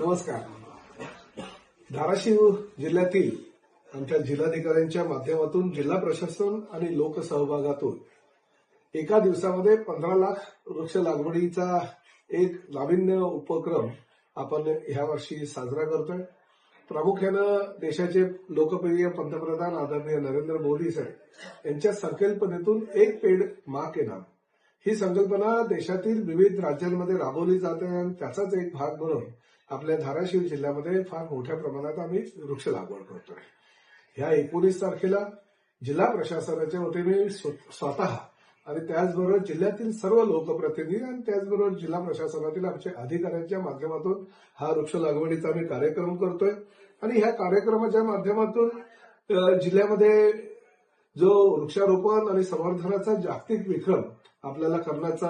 नमस्कार. धाराशिव जिल्ह्यातील आमच्या जिल्हाधिकाऱ्यांच्या माध्यमातून जिल्हा प्रशासन आणि लोकसहभागातून एका दिवसामध्ये 15 लाख वृक्ष लागवडीचा एक नाविन्य उपक्रम आपण ह्या वर्षी साजरा करतोय. प्रामुख्यानं देशाचे लोकप्रिय पंतप्रधान आदरणीय नरेंद्र मोदी साहेब यांच्या संकल्पनेतून एक पेड मां के नाम ही संकल्पना देशातील विविध राज्यांमध्ये राबवली जाते आणि त्याचाच एक भाग म्हणून आपल्या धाराशिव जिल्ह्यामध्ये फार मोठ्या प्रमाणात आम्ही वृक्ष लागवड करतोय. ह्या 19 तारखेला जिल्हा प्रशासनाच्या वतीने स्वतः आणि त्याचबरोबर जिल्ह्यातील सर्व लोकप्रतिनिधी आणि त्याचबरोबर जिल्हा प्रशासनातील आमच्या अधिकाऱ्यांच्या माध्यमातून हा वृक्ष लागवडीचा आम्ही कार्यक्रम करतोय. आणि ह्या कार्यक्रमाच्या माध्यमातून जिल्ह्यामध्ये जो वृक्षारोपण आणि संवर्धनाचा जागतिक विक्रम आपल्याला करण्याचा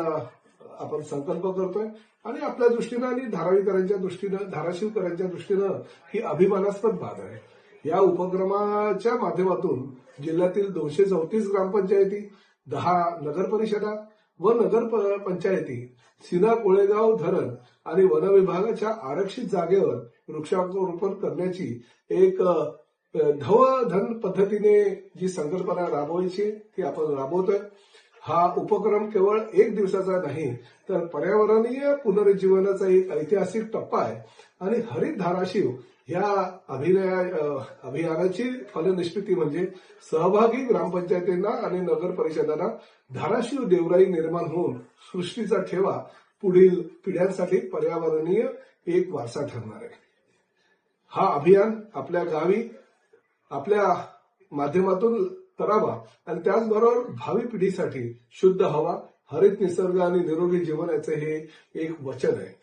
आपण संकल्प करतोय आणि आपल्या दृष्टीनं आणि धारावीकरांच्या दृष्टीनं धाराशिवकरांच्या दृष्टीनं ही अभिमानास्पद बाब आहे. या उपक्रमाच्या माध्यमातून जिल्ह्यातील 234 ग्रामपंचायती, 10 नगर परिषदा व नगर पंचायती, सीना कोळेगाव धरण आणि वन विभागाच्या आरक्षित जागेवर वृक्षारोपण करण्याची एक धन पद्धतीने जी संकल्पना राबवायची ती आपण राबवतोय. हा उपक्रम केवळ एक दिवसाचा नाही तर पर्यावरणीय पुनरुज्जीवनाचा एक ऐतिहासिक टप्पा आहे आणि हरित धाराशिव या अभियानाची फलनिष्पत्ती म्हणजे सहभागी ग्रामपंचायतींना आणि नगर परिषदांना धाराशिव देवराई निर्माण होऊन सृष्टीचा ठेवा पुढील पिढ्यांसाठी पर्यावरणीय एक वारसा ठरणार आहे. हा अभियान आपल्या गावी आपल्या माध्यमातून करावा आणि त्याचबरोबर भावी पिढीसाठी शुद्ध हवा, हरित निसर्ग आणि निरोगी जीवन याचे हे एक वचन आहे.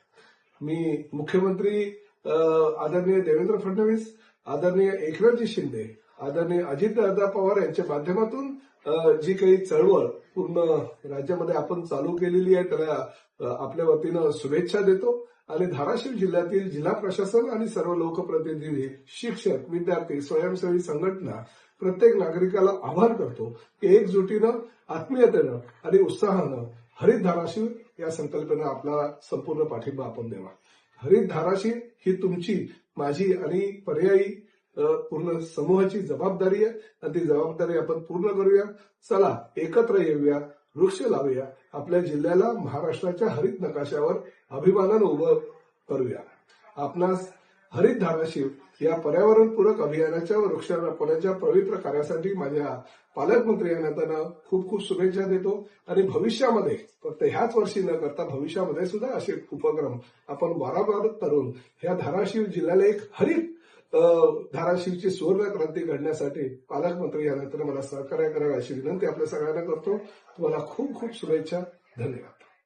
मी मुख्यमंत्री आदरणीय देवेंद्र फडणवीस, आदरणीय एकनाथजी शिंदे, आदरणीय अजितदादा पवार यांच्या माध्यमातून जी काही चळवळ पूर्ण राज्यामध्ये आपण चालू केलेली आहे त्याला आपल्या वतीनं शुभेच्छा देतो आणि धाराशिव जिल्ह्यातील जिल्हा प्रशासन आणि सर्व लोकप्रतिनिधी, शिक्षक, विद्यार्थी, स्वयंसेवी संघटना प्रत्येक नागरिकाला आवाहन करतो की एकजुटीनं, आत्मीयतेनं आणि उत्साहानं हरित धाराशिव या संकल्पना आपला संपूर्ण पाठिंबा आपण द्यावा. हरित धाराशिव ही तुमची, माझी आणि पर्यायी पूर्ण समूहाची जबाबदारी आहे आणि ती जबाबदारी आपण पूर्ण करूया. चला एकत्र येऊया, वृक्ष लावूया, आपल्या जिल्ह्याला महाराष्ट्राच्या हरित नकाशावर अभिमानानं उभं करूया. आपणास हरित धाराशिव या पर्यावरणपूरक अभियानाच्या वृक्षारोपणाच्या पवित्र कार्यासाठी माझ्या पालकमंत्री यांना त्यांना खूप खूप शुभेच्छा देतो आणि भविष्यामध्ये फक्त ह्याच वर्षी न करता भविष्यामध्ये सुद्धा असे उपक्रम आपण वारंवार करून ह्या धाराशिव जिल्ह्याला एक हरित धाराशिवची सुवर्ण क्रांती घडण्यासाठी पालकमंत्री यांना मला सहकार्य करावे अशी विनंती आपल्या सगळ्यांना करतो. तुम्हाला खूप खूप शुभेच्छा. धन्यवाद.